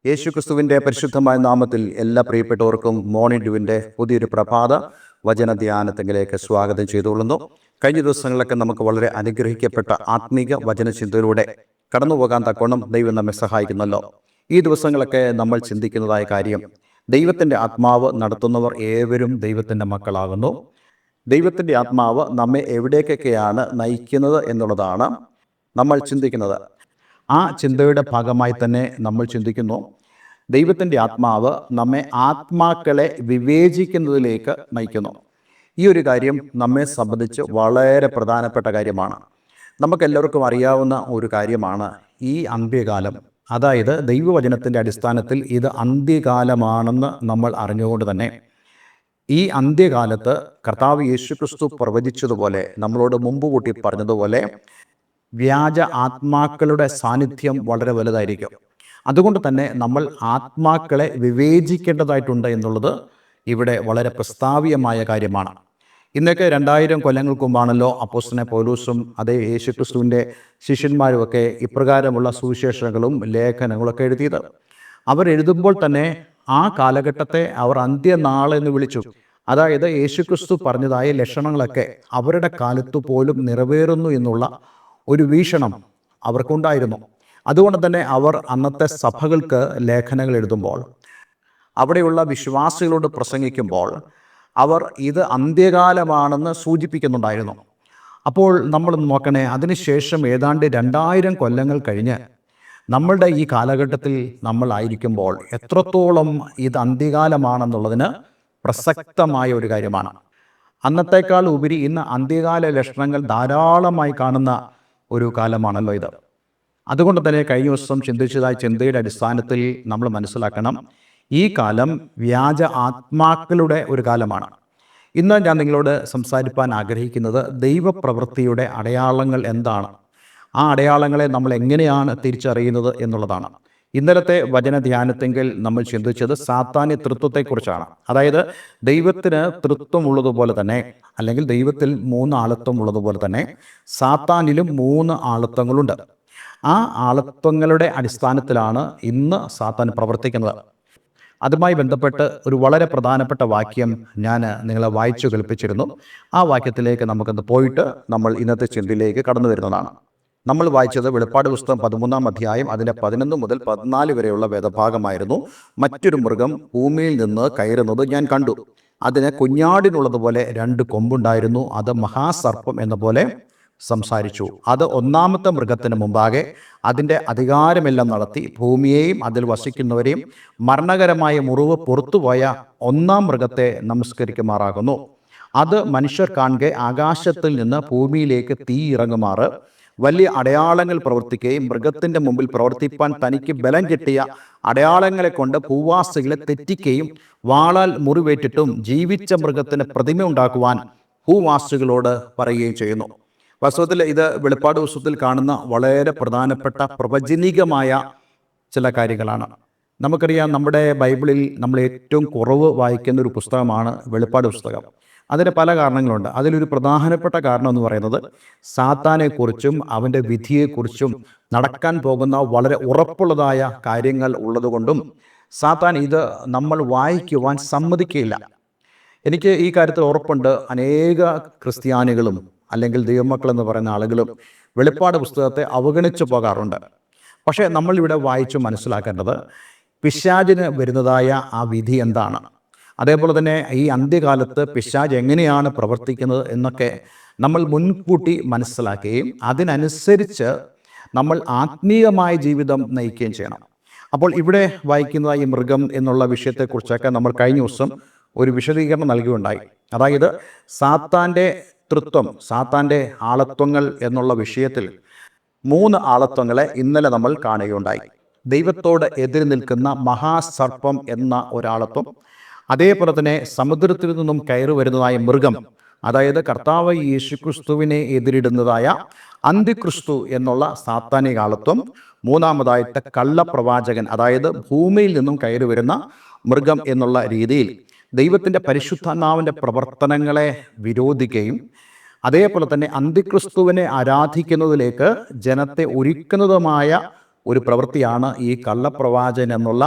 യേശുക്രിസ്തുവിൻ്റെ പരിശുദ്ധമായ നാമത്തിൽ എല്ലാ പ്രിയപ്പെട്ടവർക്കും മോർണിംഗ് ഡ്യൂവിൻ്റെ പുതിയൊരു പ്രഭാത വചന ധ്യാനത്തിലേക്ക് സ്വാഗതം ചെയ്തുകൊള്ളുന്നു. കഴിഞ്ഞ ദിവസങ്ങളിലൊക്കെ നമുക്ക് വളരെ അനുഗ്രഹിക്കപ്പെട്ട ആത്മീക വചനചിന്തയിലൂടെ കടന്നു പോകാൻ തക്കോണം ദൈവം നമ്മെ സഹായിക്കുന്നല്ലോ. ഈ ദിവസങ്ങളൊക്കെ നമ്മൾ ചിന്തിക്കുന്നതായ കാര്യം, ദൈവത്തിൻ്റെ ആത്മാവ് നടത്തുന്നവർ ഏവരും ദൈവത്തിൻ്റെ മക്കളാകുന്നു. ദൈവത്തിൻ്റെ ആത്മാവ് നമ്മെ എവിടേക്കൊക്കെയാണ് നയിക്കുന്നത് എന്നുള്ളതാണ് നമ്മൾ ചിന്തിക്കുന്നത്. ആ ചിന്തയുടെ ഭാഗമായി തന്നെ നമ്മൾ ചിന്തിക്കുന്നു, ദൈവത്തിൻ്റെ ആത്മാവ് നമ്മെ ആത്മാക്കളെ വിവേചിക്കുന്നതിലേക്ക് നയിക്കുന്നു. ഈ ഒരു കാര്യം നമ്മെ സംബന്ധിച്ച് വളരെ പ്രധാനപ്പെട്ട കാര്യമാണ്. നമുക്കെല്ലാവർക്കും അറിയാവുന്ന ഒരു കാര്യമാണ് ഈ അന്ത്യകാലം. അതായത് ദൈവവചനത്തിൻ്റെ അടിസ്ഥാനത്തിൽ ഇത് അന്ത്യകാലമാണെന്ന് നമ്മൾ അറിഞ്ഞുകൊണ്ട് തന്നെ ഈ അന്ത്യകാലത്ത് കർത്താവ് യേശുക്രിസ്തു പ്രവചിച്ചതുപോലെ, നമ്മളോട് മുമ്പ് കൂട്ടി പറഞ്ഞതുപോലെ, വ്യാജ ആത്മാക്കളുടെ സാന്നിധ്യം വളരെ വലുതായിരിക്കും. അതുകൊണ്ട് തന്നെ നമ്മൾ ആത്മാക്കളെ വിവേചിക്കേണ്ടതായിട്ടുണ്ട് എന്നുള്ളത് ഇവിടെ വളരെ പ്രസ്താവ്യമായ കാര്യമാണ്. ഇന്നൊക്കെ 2000 കൊല്ലങ്ങൾക്ക് മുമ്പാണല്ലോ അപ്പോസ്തലനായ പൗലോസും അതേ യേശുക്രിസ്തുവിൻ്റെ ശിഷ്യന്മാരുമൊക്കെ ഇപ്രകാരമുള്ള സുവിശേഷങ്ങളും ലേഖനങ്ങളൊക്കെ എഴുതിയത്. അവരെഴുതുമ്പോൾ തന്നെ ആ കാലഘട്ടത്തെ അവർ അന്ത്യനാളെന്ന് വിളിച്ചു. അതായത് യേശുക്രിസ്തു പറഞ്ഞതായ ലക്ഷണങ്ങളൊക്കെ അവരുടെ കാലത്തു പോലും നിറവേറുന്നു എന്നുള്ള ഒരു വീക്ഷണം അവർക്കുണ്ടായിരുന്നു. അതുകൊണ്ട് തന്നെ അവർ അന്നത്തെ സഭകൾക്ക് ലേഖനങ്ങൾ എഴുതുമ്പോൾ, അവിടെയുള്ള വിശ്വാസികളോട് പ്രസംഗിക്കുമ്പോൾ അവർ ഇത് അന്ത്യകാലമാണെന്ന് സൂചിപ്പിക്കുന്നുണ്ടായിരുന്നു. അപ്പോൾ നമ്മൾ നോക്കണേ, അതിനുശേഷം ഏതാണ്ട് 2000 കൊല്ലങ്ങൾ കഴിഞ്ഞ് നമ്മളുടെ ഈ കാലഘട്ടത്തിൽ നമ്മളായിരിക്കുമ്പോൾ എത്രത്തോളം ഇത് അന്ത്യകാലമാണെന്നുള്ളതിന് പ്രസക്തമായ ഒരു കാര്യമാണ്. അന്നത്തേക്കാൾ ഉപരി ഇന്ന് അന്ത്യകാല ലക്ഷണങ്ങൾ ധാരാളമായി കാണുന്ന ഒരു കാലമാണല്ലോ ഇത്. അതുകൊണ്ട് തന്നെ കഴിഞ്ഞ ദിവസം ചിന്തിച്ചതായ ചിന്തയുടെ അടിസ്ഥാനത്തിൽ നമ്മൾ മനസ്സിലാക്കണം, ഈ കാലം വ്യാജ ആത്മാക്കളുടെ ഒരു കാലമാണ്. ഇന്ന് ഞാൻ നിങ്ങളോട് സംസാരിപ്പാൻ ആഗ്രഹിക്കുന്നത് ദൈവപ്രവൃത്തിയുടെ അടയാളങ്ങൾ എന്താണ്, ആ അടയാളങ്ങളെ നമ്മൾ എങ്ങനെയാണ് തിരിച്ചറിയുന്നത് എന്നുള്ളതാണ്. ഇന്നലത്തെ വചനധ്യാനത്തെങ്കിൽ നമ്മൾ ചിന്തിച്ചത് സാത്താന്യ തൃത്വത്തെക്കുറിച്ചാണ്. അതായത് ദൈവത്തിന് തൃത്വമുള്ളതുപോലെ തന്നെ, അല്ലെങ്കിൽ ദൈവത്തിൽ 3 ആളത്വം ഉള്ളതുപോലെ തന്നെ സാത്താനിലും 3 ആളത്വങ്ങളുണ്ട്. ആ ആളത്വങ്ങളുടെ അടിസ്ഥാനത്തിലാണ് ഇന്ന് സാത്താൻ പ്രവർത്തിക്കുന്നത്. അതുമായി ബന്ധപ്പെട്ട് ഒരു വളരെ പ്രധാനപ്പെട്ട വാക്യം ഞാൻ നിങ്ങളെ വായിച്ചു കേൾപ്പിച്ചിരുന്നു. ആ വാക്യത്തിലേക്ക് നമുക്കൊന്ന് പോയിട്ട് നമ്മൾ ഇന്നത്തെ ചിന്തയിലേക്ക് കടന്നു വരുന്നതാണ്. നമ്മൾ വായിച്ചത് വെളിപ്പാട് പുസ്തകം 13-ാം അധ്യായം അതിൻ്റെ 11 മുതൽ 14 വരെയുള്ള വേദഭാഗമായിരുന്നു. മറ്റൊരു മൃഗം ഭൂമിയിൽ നിന്ന് കയറുന്നത് ഞാൻ കണ്ടു. അതിന് കുഞ്ഞാടിനുള്ളതുപോലെ 2 കൊമ്പുണ്ടായിരുന്നു. അത് മഹാസർപ്പം എന്ന പോലെ സംസാരിച്ചു. അത് 1-ാമത്തെ മൃഗത്തിന് മുമ്പാകെ അതിൻ്റെ അധികാരമെല്ലാം നടത്തി ഭൂമിയെയും അതിൽ വസിക്കുന്നവരെയും മരണകരമായ മുറിവ് പുറത്തുപോയ 1-ാം മൃഗത്തെ നമസ്കരിക്കുമാറാകുന്നു. അത് മനുഷ്യർ കാണുക ആകാശത്തിൽ നിന്ന് ഭൂമിയിലേക്ക് തീ ഇറങ്ങുമാറ് വലിയ അടയാളങ്ങൾ പ്രവർത്തിക്കുകയും മൃഗത്തിൻ്റെ മുമ്പിൽ പ്രവർത്തിപ്പാൻ തനിക്ക് ബലം കിട്ടിയ അടയാളങ്ങളെ കൊണ്ട് ഭൂവാസികളെ തെറ്റിക്കുകയും വാളാൽ മുറിവേറ്റിട്ടും ജീവിച്ച മൃഗത്തിന് പ്രതിമ ഉണ്ടാക്കുവാൻ ഭൂവാസികളോട് പറയുകയും ചെയ്യുന്നു. വാസ്തവത്തിൽ ഇത് വെളിപ്പാട് പുസ്തകത്തിൽ കാണുന്ന വളരെ പ്രധാനപ്പെട്ട പ്രവചനികമായ ചില കാര്യങ്ങളാണ്. നമുക്കറിയാം, നമ്മുടെ ബൈബിളിൽ നമ്മൾ ഏറ്റവും കുറവ് വായിക്കുന്ന ഒരു പുസ്തകമാണ് വെളിപ്പാട് പുസ്തകം. അതിന് പല കാരണങ്ങളുണ്ട്. അതിലൊരു പ്രധാനപ്പെട്ട കാരണം എന്ന് പറയുന്നത് സാത്താനെക്കുറിച്ചും അവൻ്റെ വിധിയെക്കുറിച്ചും നടക്കാൻ പോകുന്ന വളരെ ഉറപ്പുള്ളതായ കാര്യങ്ങൾ ഉള്ളതുകൊണ്ടും സാത്താൻ ഇത് നമ്മൾ വായിക്കുവാൻ സമ്മതിക്കുകയില്ല. എനിക്ക് ഈ കാര്യത്തിൽ ഉറപ്പുണ്ട്. അനേക ക്രിസ്ത്യാനികളും അല്ലെങ്കിൽ ദൈവമക്കളെന്ന് പറയുന്ന ആളുകളും വെളിപ്പാട് പുസ്തകത്തെ അവഗണിച്ചു പോകാറുണ്ട്. പക്ഷേ നമ്മളിവിടെ വായിച്ചു മനസ്സിലാക്കേണ്ടത് പിശാചിന് വരുന്നതായ ആ വിധി എന്താണ്, അതേപോലെ തന്നെ ഈ അന്ത്യകാലത്ത് പിശാച് എങ്ങനെയാണ് പ്രവർത്തിക്കുന്നത് എന്നൊക്കെ നമ്മൾ മുൻകൂട്ടി മനസ്സിലാക്കുകയും അതിനനുസരിച്ച് നമ്മൾ ആത്മീയമായ ജീവിതം നയിക്കുകയും ചെയ്യണം. അപ്പോൾ ഇവിടെ വായിക്കുന്ന ഈ മൃഗം എന്നുള്ള വിഷയത്തെക്കുറിച്ചൊക്കെ നമ്മൾ കഴിഞ്ഞ ദിവസം ഒരു വിശദീകരണം നൽകുകയുണ്ടായി. അതായത് സാത്താൻ്റെ തൃത്വം, സാത്താൻ്റെ ആളത്വങ്ങൾ എന്നുള്ള വിഷയത്തിൽ 3 ആളത്വങ്ങളെ ഇന്നലെ നമ്മൾ കാണുകയുണ്ടായി. ദൈവത്തോട് എതിര് നിൽക്കുന്ന മഹാസർപ്പം എന്ന ഒരാളത്വം, അതേപോലെ തന്നെ സമുദ്രത്തിൽ നിന്നും കയറി വരുന്നതായ മൃഗം, അതായത് കർത്താവ് യേശുക്രിസ്തുവിനെ എതിരിടുന്നതായ അന്തിക്രിസ്തു എന്നുള്ള സാത്താനിക ആളത്വം, 3-ാമതായിട്ട് കള്ളപ്രവാചകൻ, അതായത് ഭൂമിയിൽ നിന്നും കയറി വരുന്ന മൃഗം എന്നുള്ള രീതിയിൽ ദൈവത്തിൻ്റെ പരിശുദ്ധാത്മാവിൻ്റെ പ്രവർത്തനങ്ങളെ വിരോധിക്കുകയും അതേപോലെ തന്നെ അന്തിക്രിസ്തുവിനെ ആരാധിക്കുന്നതിലേക്ക് ജനത്തെ ഒരുക്കുന്നതുമായ ഒരു പ്രവൃത്തിയാണ് ഈ കള്ളപ്രവാചകൻ എന്നുള്ള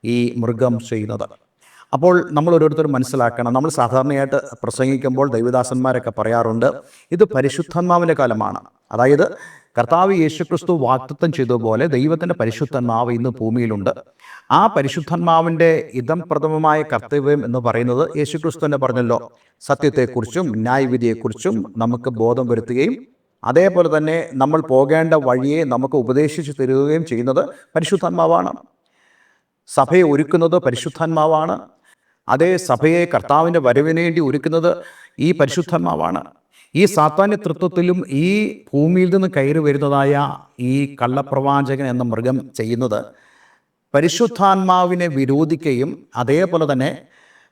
ഈ മൃഗം ചെയ്യുന്നത്. അപ്പോൾ നമ്മൾ ഓരോരുത്തരും മനസ്സിലാക്കണം, നമ്മൾ സാധാരണയായിട്ട് പ്രസംഗിക്കുമ്പോൾ ദൈവദാസന്മാരൊക്കെ പറയാറുണ്ട്, ഇത് പരിശുദ്ധാത്മാവിൻ്റെ കാലമാണ്. അതായത് കർത്താവ് യേശുക്രിസ്തു വാഗ്ദത്തം ചെയ്തതുപോലെ ദൈവത്തിൻ്റെ പരിശുദ്ധാത്മാവ് ഇന്ന് ഭൂമിയിലുണ്ട്. ആ പരിശുദ്ധാത്മാവിൻ്റെ ഇതം പ്രഥമമായ കർത്തവ്യം എന്ന് പറയുന്നത് യേശുക്രിസ്തു തന്നെ പറഞ്ഞല്ലോ, സത്യത്തെക്കുറിച്ചും ന്യായവിധിയെക്കുറിച്ചും നമുക്ക് ബോധം വരുത്തുകയും അതേപോലെ തന്നെ നമ്മൾ പോകേണ്ട വഴിയെ നമുക്ക് ഉപദേശിച്ചു തരികയും ചെയ്യുന്നത് പരിശുദ്ധാത്മാവാണ്. സഭയെ ഒരുക്കുന്നത് പരിശുദ്ധാത്മാവാണ്. അതേ സഭയെ കർത്താവിൻ്റെ വരവിന് വേണ്ടി ഒരുക്കുന്നത് ഈ പരിശുദ്ധാത്മാവാണ്. ഈ സാത്താന്യ തൃത്വത്തിലും ഈ ഭൂമിയിൽ നിന്ന് കയറി വരുന്നതായ ഈ കള്ളപ്രവാചകൻ എന്ന മൃഗം ചെയ്യുന്നത് പരിശുദ്ധാത്മാവിനെ വിരോധിക്കുകയും അതേപോലെ തന്നെ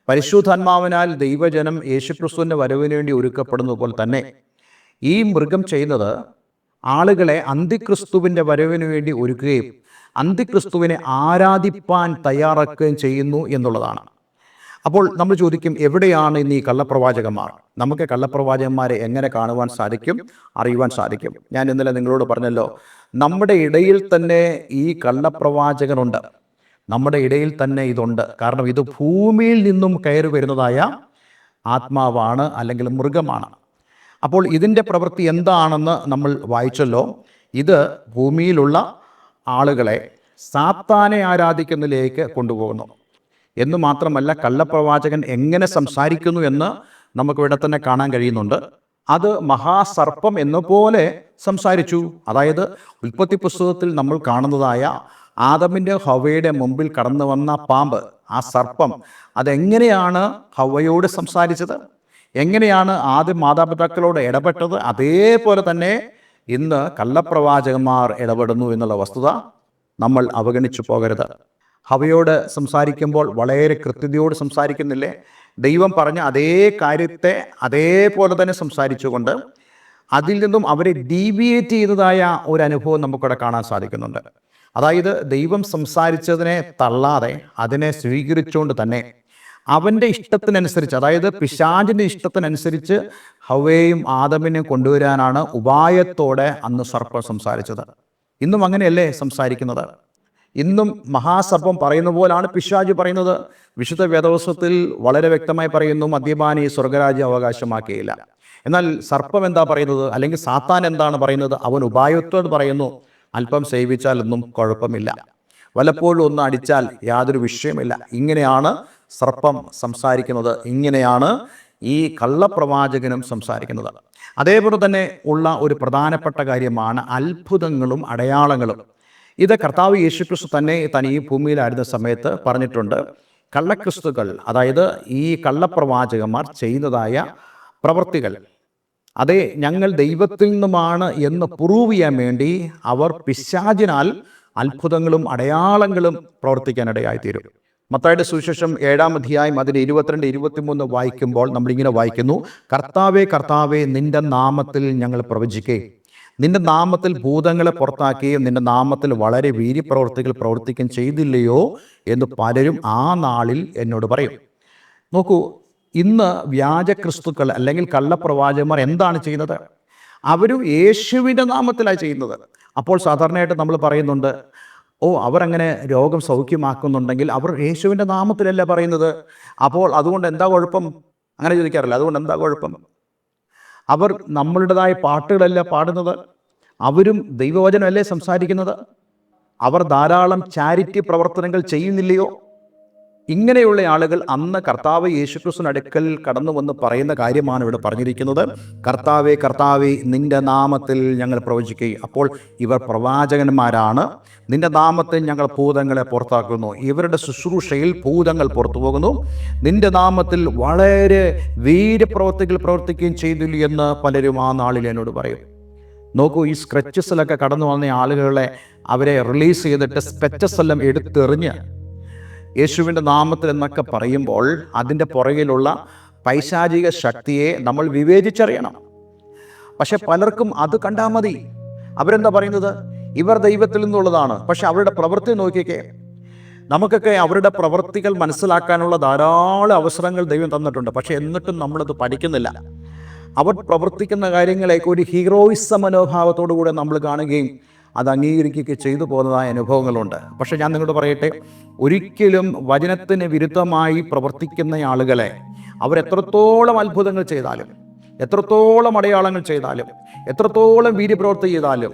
പരിശുദ്ധാത്മാവിനാൽ ദൈവജനം യേശുക്രിസ്തുവിൻ്റെ വരവിന് വേണ്ടി ഒരുക്കപ്പെടുന്നത് പോലെ തന്നെ ഈ മൃഗം ചെയ്യുന്നത് ആളുകളെ അന്തിക്രിസ്തുവിൻ്റെ വരവിന് വേണ്ടി ഒരുക്കുകയും അന്തിക്രിസ്തുവിനെ ആരാധിപ്പാൻ തയ്യാറാക്കുകയും ചെയ്യുന്നു എന്നുള്ളതാണ്. അപ്പോൾ നമ്മൾ ചോദിക്കും, എവിടെയാണ് ഇന്ന് ഈ കള്ളപ്രവാചകന്മാർ? നമുക്ക് കള്ളപ്രവാചകന്മാരെ എങ്ങനെ കാണുവാൻ സാധിക്കും, അറിയുവാൻ സാധിക്കും? ഞാൻ ഇന്നലെ നിങ്ങളോട് പറഞ്ഞല്ലോ, നമ്മുടെ ഇടയിൽ തന്നെ ഈ കള്ളപ്രവാചകനുണ്ട്. നമ്മുടെ ഇടയിൽ തന്നെ ഇതുണ്ട്. കാരണം ഇത് ഭൂമിയിൽ നിന്നും കയറി വരുന്നതായ ആത്മാവാണ്, അല്ലെങ്കിൽ മൃഗമാണ്. അപ്പോൾ ഇതിൻ്റെ പ്രവൃത്തി എന്താണെന്ന് നമ്മൾ വായിച്ചല്ലോ. ഇത് ഭൂമിയിലുള്ള ആളുകളെ സാത്താനെ ആരാധിക്കുന്നതിലേക്ക് കൊണ്ടുപോകുന്നു എന്ന് മാത്രമല്ല, കള്ളപ്രവാചകൻ എങ്ങനെ സംസാരിക്കുന്നു എന്ന് നമുക്കിവിടെ തന്നെ കാണാൻ കഴിയുന്നുണ്ട്. അത് മഹാസർപ്പം എന്ന പോലെ സംസാരിച്ചു. അതായത് ഉൽപ്പത്തി പുസ്തകത്തിൽ നമ്മൾ കാണുന്നതായ ആദമിൻ്റെ ഹവ്വയുടെ മുമ്പിൽ കടന്നു വന്ന പാമ്പ്, ആ സർപ്പം, അതെങ്ങനെയാണ് ഹവ്വയോട് സംസാരിച്ചത്, എങ്ങനെയാണ് ആദ്യം മാതാപിതാക്കളോട് ഇടപെട്ടത്, അതേപോലെ തന്നെ ഇന്ന് കള്ളപ്രവാചകന്മാർ ഇടപെടുന്നു എന്നുള്ള വസ്തുത നമ്മൾ അവഗണിച്ചു പോകരുത്. ഹവ്വയോട് സംസാരിക്കുമ്പോൾ വളരെ കൃത്യതയോട് സംസാരിക്കുന്നില്ലേ? ദൈവം പറഞ്ഞ അതേ കാര്യത്തെ അതേപോലെ തന്നെ സംസാരിച്ചുകൊണ്ട് അതിൽ നിന്നും അവരെ ഡീവിയേറ്റ് ചെയ്തതായ ഒരു അനുഭവം നമുക്കിവിടെ കാണാൻ സാധിക്കുന്നുണ്ട്. അതായത് ദൈവം സംസാരിച്ചതിനെ തള്ളാതെ അതിനെ സ്വീകരിച്ചുകൊണ്ട് തന്നെ അവൻ്റെ ഇഷ്ടത്തിനനുസരിച്ച്, അതായത് പിശാചിൻ്റെ ഇഷ്ടത്തിനനുസരിച്ച് ഹവ്വയെയും ആദമിനെയും കൊണ്ടുവരാനാണ് ഉപായത്തോടെ അന്ന് സർപ്പം സംസാരിച്ചത്. ഇന്നും അങ്ങനെയല്ലേ സംസാരിക്കുന്നത്? ഇന്നും മഹാസർപ്പം പറയുന്ന പോലാണ് പിശാച് പറയുന്നത്. വിശുദ്ധ വേദപുസ്തകത്തിൽ വളരെ വ്യക്തമായി പറയുന്നു, മദ്യപാനി സ്വർഗരാജ്യം അവകാശമാക്കിയില്ല. എന്നാൽ സർപ്പം എന്താ പറയുന്നത്? അല്ലെങ്കിൽ സാത്താൻ എന്താണ് പറയുന്നത്? അവൻ ഉപായത്തോട് പറയുന്നു, അല്പം സേവിച്ചാൽ ഒന്നും കുഴപ്പമില്ല, വല്ലപ്പോഴും ഒന്ന് അടിച്ചാൽ യാതൊരു വിഷയമില്ല. ഇങ്ങനെയാണ് സർപ്പം സംസാരിക്കുന്നത്. ഇങ്ങനെയാണ് ഈ കള്ളപ്രവാചകനും സംസാരിക്കുന്നത്. അതേപോലെ തന്നെ ഉള്ള ഒരു പ്രധാനപ്പെട്ട കാര്യമാണ് അത്ഭുതങ്ങളും അടയാളങ്ങളും. ഇത് കർത്താവ് യേശുക്രിസ്തു തന്നെ ഈ ഭൂമിയിലായിരുന്ന സമയത്ത് പറഞ്ഞിട്ടുണ്ട്. കള്ളക്രിസ്തുക്കൾ, അതായത് ഈ കള്ളപ്രവാചകന്മാർ ചെയ്യുന്നതായ പ്രവൃത്തികൾ, അതെ ഞങ്ങൾ ദൈവത്തിൽ നിന്നുമാണ് എന്ന് പ്രൂവ് ചെയ്യാൻ വേണ്ടി അവർ പിശാചിനാൽ അത്ഭുതങ്ങളും അടയാളങ്ങളും പ്രവർത്തിക്കാനിടയായിത്തീരും. മത്തായിയുടെ സുവിശേഷം 7-ാം അധ്യായം അതിൻ്റെ 22-23 വായിക്കുമ്പോൾ നമ്മളിങ്ങനെ വായിക്കുന്നു, കർത്താവേ കർത്താവേ, നിന്റെ നാമത്തിൽ ഞങ്ങൾ പ്രവചിക്കുകയും നിന്റെ നാമത്തിൽ ഭൂതങ്ങളെ പുറത്താക്കുകയും നിന്റെ നാമത്തിൽ വളരെ വീര്യപ്രവർത്തികൾ പ്രവർത്തിക്കുകയും ചെയ്തില്ലയോ എന്ന് പലരും ആ നാളിൽ എന്നോട് പറയും. നോക്കൂ, ഇന്ന് വ്യാജക്രിസ്തുക്കൾ അല്ലെങ്കിൽ കള്ളപ്രവാചകന്മാർ എന്താണ് ചെയ്യുന്നത്? അവരും യേശുവിൻ്റെ നാമത്തിലാണ് ചെയ്യുന്നത്. അപ്പോൾ സാധാരണയായിട്ട് നമ്മൾ പറയുന്നുണ്ട്, അവരങ്ങനെ രോഗം സൗഖ്യമാക്കുന്നുണ്ടെങ്കിൽ അവർ യേശുവിൻ്റെ നാമത്തിലല്ല പറയുന്നത്, അപ്പോൾ അതുകൊണ്ട് എന്താ കുഴപ്പം? അങ്ങനെ ചോദിക്കാറില്ല. അതുകൊണ്ട് എന്താ കുഴപ്പം? അവർ നമ്മളുടേതായ പാട്ടുകളല്ല പാടുന്നത്, അവരും ദൈവവചനമല്ലേ സംസാരിക്കുന്നത്, അവർ ധാരാളം ചാരിറ്റി പ്രവർത്തനങ്ങൾ ചെയ്യുന്നില്ലയോ? ഇങ്ങനെയുള്ള ആളുകൾ അന്ന് കർത്താവ് യേശുക്രിസ്തുവിന്റെ അടുക്കൽ കടന്നു വന്ന് പറയുന്ന കാര്യമാണ് ഇവിടെ പറഞ്ഞിരിക്കുന്നത്. കർത്താവേ കർത്താവേ, നിന്റെ നാമത്തിൽ ഞങ്ങൾ പ്രവചിക്കുകയും. അപ്പോൾ ഇവർ പ്രവാചകന്മാരാണ്. നിന്റെ നാമത്തിൽ ഞങ്ങൾ ഭൂതങ്ങളെ പുറത്താക്കുന്നു. ഇവരുടെ ശുശ്രൂഷയിൽ ഭൂതങ്ങൾ പുറത്തു പോകുന്നു. നിന്റെ നാമത്തിൽ വളരെ വീര്യപ്രവർത്തികൾ പ്രവർത്തിക്കുകയും ചെയ്തില്ല എന്ന് പലരും ആ നാളിൽ എന്നോട് പറയും. നോക്കൂ, ഈ സ്ക്രെച്ചസിലൊക്കെ കടന്നു വന്ന ആളുകളെ അവരെ റിലീസ് ചെയ്തിട്ട് സ്പെറ്റസ് എല്ലാം എടുത്തെറിഞ്ഞ് യേശുവിൻ്റെ നാമത്തിൽ എന്നൊക്കെ പറയുമ്പോൾ അതിൻ്റെ പുറകിലുള്ള പൈശാചിക ശക്തിയെ നമ്മൾ വിവേചിച്ചറിയണം. പക്ഷെ പലർക്കും അത് കണ്ടാൽ മതി. അവരെന്താ പറയുന്നത്? ഇവർ ദൈവത്തിൽ നിന്നുള്ളതാണ്. പക്ഷെ അവരുടെ പ്രവൃത്തി നോക്കിക്കേ. നമുക്കൊക്കെ അവരുടെ പ്രവൃത്തികൾ മനസ്സിലാക്കാനുള്ള ധാരാളം അവസരങ്ങൾ ദൈവം തന്നിട്ടുണ്ട്. പക്ഷെ എന്നിട്ടും നമ്മളത് പഠിക്കുന്നില്ല. അവർ പ്രവർത്തിക്കുന്ന കാര്യങ്ങളെയൊക്കെ ഒരു ഹീറോയിസം മനോഭാവത്തോടു കൂടെ നമ്മൾ കാണുകയും അത് അംഗീകരിക്കുകയൊക്കെ ചെയ്തു പോകുന്നതായ അനുഭവങ്ങളുണ്ട്. പക്ഷേ ഞാൻ നിങ്ങളോട് പറയട്ടെ, ഒരിക്കലും വചനത്തിന് വിരുദ്ധമായി പ്രവർത്തിക്കുന്ന ആളുകളെ അവരെത്രത്തോളം അത്ഭുതങ്ങൾ ചെയ്താലും, എത്രത്തോളം അടയാളങ്ങൾ ചെയ്താലും, എത്രത്തോളം വീര്യപ്രവൃത്തി ചെയ്താലും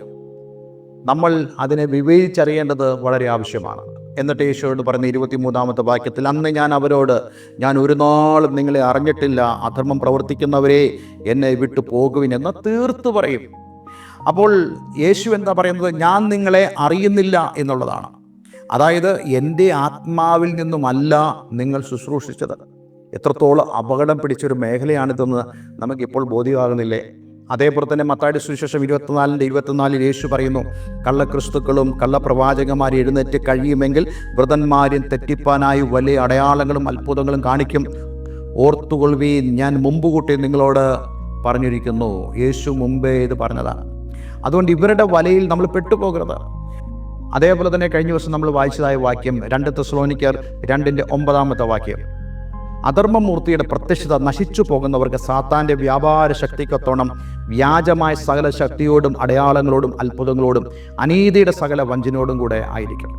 നമ്മൾ അതിനെ വിവേചിച്ചറിയേണ്ടത് വളരെ ആവശ്യമാണ്. എന്നിട്ട് യേശുവോട് പറയുന്ന 23-ാമത്തെ വാക്യത്തിൽ, അന്ന് ഞാൻ അവരോട്, ഞാൻ ഒരു നാളും നിങ്ങളെ അറിഞ്ഞിട്ടില്ല, അധർമ്മം പ്രവർത്തിക്കുന്നവരെ എന്നെ വിട്ടു പോകുവിൻ എന്ന് തീർത്ത് പറയും. അപ്പോൾ യേശു എന്താ പറയുന്നത്? ഞാൻ നിങ്ങളെ അറിയുന്നില്ല എന്നുള്ളതാണ്. അതായത് എൻ്റെ ആത്മാവിൽ നിന്നുമല്ല നിങ്ങൾ ശുശ്രൂഷിച്ചത്. എത്രത്തോളം അപകടം പിടിച്ചൊരു മേഖലയാണിതെന്ന് നമുക്കിപ്പോൾ ബോധ്യമാകുന്നില്ലേ? അതേപോലെ തന്നെ മത്തായിയുടെ സുവിശേഷം 24:24 യേശു പറയുന്നു, കള്ളക്രിസ്തുക്കളും കള്ളപ്രവാചകന്മാർ എഴുന്നേറ്റ് കഴിയുമെങ്കിൽ വൃതന്മാരും തെറ്റിപ്പാനായി വലിയ അടയാളങ്ങളും അത്ഭുതങ്ങളും കാണിക്കും. ഓർത്തുകൊള്ളുവീൻ, ഞാൻ മുമ്പ് കൂട്ടി നിങ്ങളോട് പറഞ്ഞിരിക്കുന്നു. യേശു മുമ്പേ ഇത് പറഞ്ഞതാണ്. അതുകൊണ്ട് ഇവരുടെ വലയിൽ നമ്മൾ പെട്ടുപോകരുത്. അതേപോലെ തന്നെ കഴിഞ്ഞ ദിവസം നമ്മൾ വായിച്ചതായ വാക്യം 2 തെസ്സലോനിക്കർ 2:9 വാക്യം, അധർമ്മമൂർത്തിയുടെ പ്രത്യക്ഷത നശിച്ചു പോകുന്നവർക്ക് സാത്താൻ്റെ വ്യാപാര ശക്തിക്കൊത്തോണം വ്യാജമായ സകല ശക്തിയോടും അടയാളങ്ങളോടും അത്ഭുതങ്ങളോടും അനീതിയുടെ സകല വഞ്ചനയോടും കൂടെ ആയിരിക്കും.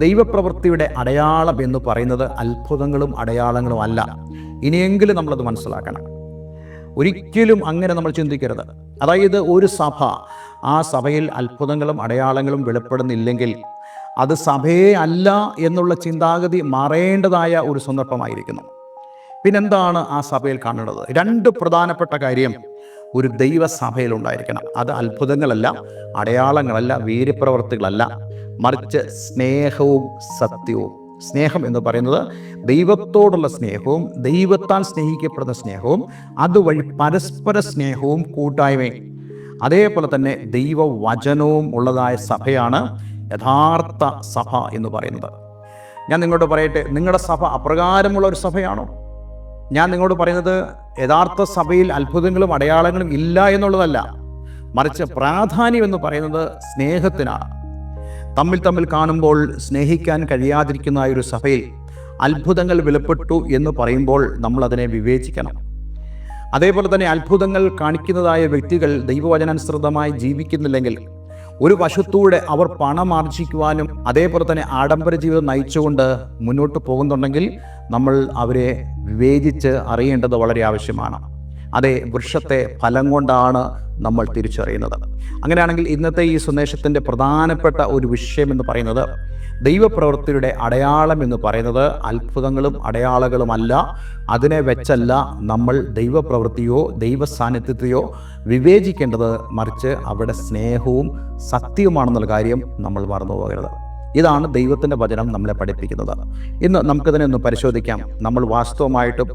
ദൈവപ്രവൃത്തിയുടെ അടയാളം എന്ന് പറയുന്നത് അത്ഭുതങ്ങളും അടയാളങ്ങളും അല്ല. ഇനിയെങ്കിലും നമ്മളത് മനസ്സിലാക്കണം. ഒരിക്കലും അങ്ങനെ നമ്മൾ ചിന്തിക്കരുത്. അതായത് ഒരു സഭ, ആ സഭയിൽ അത്ഭുതങ്ങളും അടയാളങ്ങളും വെളിപ്പെടുന്നില്ലെങ്കിൽ അത് സഭയെ അല്ല എന്നുള്ള ചിന്താഗതി മാറേണ്ടതായ ഒരു സന്ദർഭമായിരിക്കുന്നു. പിന്നെന്താണ് ആ സഭയിൽ കാണേണ്ടത്? 2 പ്രധാനപ്പെട്ട കാര്യം ഒരു ദൈവസഭയിൽ ഉണ്ടായിരിക്കണം. അത് അത്ഭുതങ്ങളല്ല, അടയാളങ്ങളല്ല, വീര്യപ്രവർത്തികളല്ല, മറിച്ച് സ്നേഹവും സത്യവും. സ്നേഹം എന്ന് പറയുന്നത് ദൈവത്തോടുള്ള സ്നേഹവും ദൈവത്താൽ സ്നേഹിക്കപ്പെടുന്ന സ്നേഹവും അതുവഴി പരസ്പര സ്നേഹവും കൂട്ടായ്മയും, അതേപോലെ തന്നെ ദൈവവചനവും ഉള്ളതായ സഭയാണ് യഥാർത്ഥ സഭ എന്ന് പറയുന്നത്. ഞാൻ നിങ്ങളോട് പറയട്ടെ, നിങ്ങളുടെ സഭ അപ്രകാരമുള്ള ഒരു സഭയാണോ? ഞാൻ നിങ്ങളോട് പറയുന്നത് യഥാർത്ഥ സഭയിൽ അത്ഭുതങ്ങളും അടയാളങ്ങളും ഇല്ല എന്നുള്ളതല്ല, മറിച്ച് പ്രാധാന്യം എന്ന് പറയുന്നത് സ്നേഹത്തിനാണ്. തമ്മിൽ കാണുമ്പോൾ സ്നേഹിക്കാൻ കഴിയാതിരിക്കുന്ന ഒരു സഭയിൽ അത്ഭുതങ്ങൾ വെളിപ്പെട്ടു എന്ന് പറയുമ്പോൾ നമ്മളതിനെ വിവേചിക്കണം. അതേപോലെ തന്നെ അത്ഭുതങ്ങൾ കാണിക്കുന്നതായ വ്യക്തികൾ ദൈവവചനാനുസൃതമായി ജീവിക്കുന്നില്ലെങ്കിൽ, ഒരു വശത്തൂടെ അവർ പണം ആർജിക്കുവാനും അതേപോലെ തന്നെ ആഡംബര ജീവിതം നയിച്ചുകൊണ്ട് മുന്നോട്ട് പോകുന്നുണ്ടെങ്കിൽ നമ്മൾ അവരെ വിവേചിച്ച് അറിയേണ്ടത് വളരെ ആവശ്യമാണ്. അതെ, വൃക്ഷത്തെ ഫലം കൊണ്ടാണ് നമ്മൾ തിരിച്ചറിയുന്നത്. അങ്ങനെയാണെങ്കിൽ ഇന്നത്തെ ഈ സന്ദേശത്തിൻ്റെ പ്രധാനപ്പെട്ട ഒരു വിഷയം എന്ന് പറയുന്നത്, ദൈവപ്രവൃത്തിയുടെ അടയാളം എന്ന് പറയുന്നത് അത്ഭുതങ്ങളും അടയാളങ്ങളുമല്ല. അതിനെ വെച്ചല്ല നമ്മൾ ദൈവപ്രവൃത്തിയോ ദൈവസാന്നിധ്യത്തെയോ വിവേചിക്കേണ്ടത്, മറിച്ച് അവിടെ സ്നേഹവും സത്യവുമാണെന്നുള്ള കാര്യം നമ്മൾ മറന്നു പോകരുത്. ഇതാണ് ദൈവത്തിൻ്റെ വചനം നമ്മളെ പഠിപ്പിക്കുന്നത്. ഇന്ന് നമുക്കതിനെ ഒന്ന് പരിശോധിക്കാം. നമ്മൾ വാസ്തവമായിട്ടും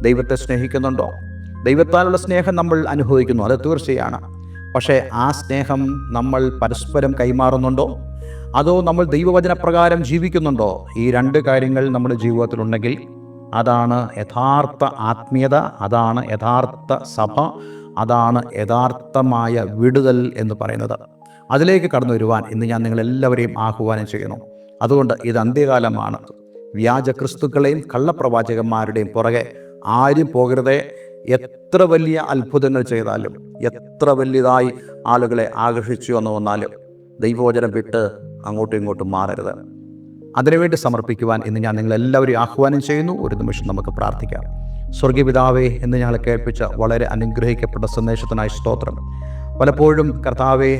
ദൈവത്തെ സ്നേഹിക്കുന്നുണ്ടോ? ദൈവത്താലുള്ള സ്നേഹം നമ്മൾ അനുഭവിക്കുന്നു, അത് തീർച്ചയാണ്. പക്ഷേ ആ സ്നേഹം നമ്മൾ പരസ്പരം കൈമാറുന്നുണ്ടോ? അതോ നമ്മൾ ദൈവവചനപ്രകാരം ജീവിക്കുന്നുണ്ടോ? ഈ 2 കാര്യങ്ങൾ നമ്മുടെ ജീവിതത്തിലുണ്ടെങ്കിൽ അതാണ് യഥാർത്ഥ ആത്മീയത, അതാണ് യഥാർത്ഥ സഭ, അതാണ് യഥാർത്ഥമായ വിടുതൽ എന്ന് പറയുന്നത്. അതിലേക്ക് കടന്നു വരുവാൻ ഇന്ന് ഞാൻ നിങ്ങളെല്ലാവരെയും ആഹ്വാനം ചെയ്യുന്നു. അതുകൊണ്ട് ഇത് അന്ത്യകാലമാണ്. വ്യാജ ക്രിസ്തുക്കളെയും കള്ളപ്രവാചകന്മാരുടെയും പുറകെ ആരും പോകരുതേ. എത്ര വലിയ അത്ഭുതങ്ങൾ ചെയ്താലും, എത്ര വലിയതായി ആളുകളെ ആകർഷിച്ചു എന്ന് വന്നാലും ദൈവവചനം വിട്ട് അങ്ങോട്ടും ഇങ്ങോട്ടും മാറരുത്. അതിനുവേണ്ടി സമർപ്പിക്കുവാൻ ഇന്ന് ഞാൻ നിങ്ങളെല്ലാവരെയും ആഹ്വാനം ചെയ്യുന്നു. ഒരു നിമിഷം നമുക്ക് പ്രാർത്ഥിക്കാം. സ്വർഗീയ പിതാവേ, എന്ന് ഞങ്ങളെ കേൾപ്പിച്ച വളരെ അനുഗ്രഹിക്കപ്പെട്ട സന്ദേശത്തിനായി സ്തോത്രം. പലപ്പോഴും കർത്താവേ,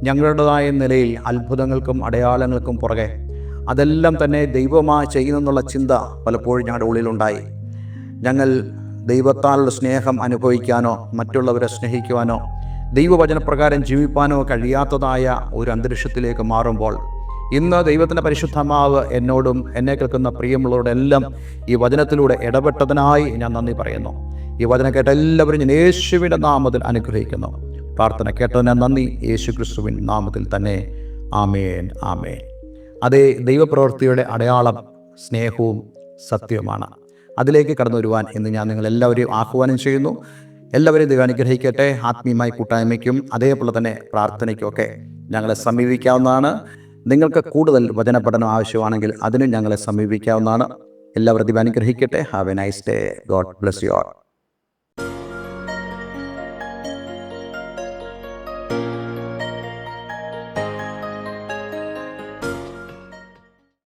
ഞങ്ങളുടേതായ നിലയിൽ അത്ഭുതങ്ങൾക്കും അടയാളങ്ങൾക്കും പുറകെ അതെല്ലാം തന്നെ ദൈവമായി ചെയ്യുന്നെന്നുള്ള ചിന്ത പലപ്പോഴും ഞങ്ങളുടെ ഉള്ളിലുണ്ടായി. ഞങ്ങൾ ദൈവത്താലുള്ള സ്നേഹം അനുഭവിക്കാനോ മറ്റുള്ളവരെ സ്നേഹിക്കുവാനോ ദൈവവചനപ്രകാരം ജീവിപ്പാനോ കഴിയാത്തതായ ഒരു അന്തരീക്ഷത്തിലേക്ക് മാറുമ്പോൾ, ഇന്ന് ദൈവത്തിൻ്റെ പരിശുദ്ധമാവ് എന്നോടും എന്നെ കേൾക്കുന്ന പ്രിയമുള്ളവരോടെല്ലാം ഈ വചനത്തിലൂടെ ഇടപെട്ടതിനായി ഞാൻ നന്ദി പറയുന്നു. ഈ വചനം കേട്ട എല്ലാവരും ഞാൻ യേശുവിൻ്റെ നാമത്തിൽ അനുഗ്രഹിക്കുന്നു. പ്രാർത്ഥന കേട്ടതിന് നന്ദി, യേശു ക്രിസ്തുവിൻ നാമത്തിൽ തന്നെ. ആമേൻ, ആമേൻ. അതേ, ദൈവപ്രവൃത്തിയുടെ അടയാളം സ്നേഹവും സത്യവുമാണ്. അതിലേക്ക് കടന്നു വരുവാൻ ഇന്ന് ഞാൻ നിങ്ങളെല്ലാവരെയും ആഹ്വാനം ചെയ്യുന്നു. എല്ലാവരെയും ദൈവം അനുഗ്രഹിക്കട്ടെ. ആത്മീയമായ കൂട്ടായ്മയ്ക്കും അതേപോലെ തന്നെ പ്രാർത്ഥനയ്ക്കുമൊക്കെ ഞങ്ങളെ സമീപിക്കാവുന്നതാണ്. നിങ്ങൾക്ക് കൂടുതൽ വചനപഠനം ആവശ്യമാണെങ്കിൽ അതിനും ഞങ്ങളെ സമീപിക്കാവുന്നതാണ്. എല്ലാവരും ദൈവം അനുഗ്രഹിക്കട്ടെ. Have A nice day. God bless you all.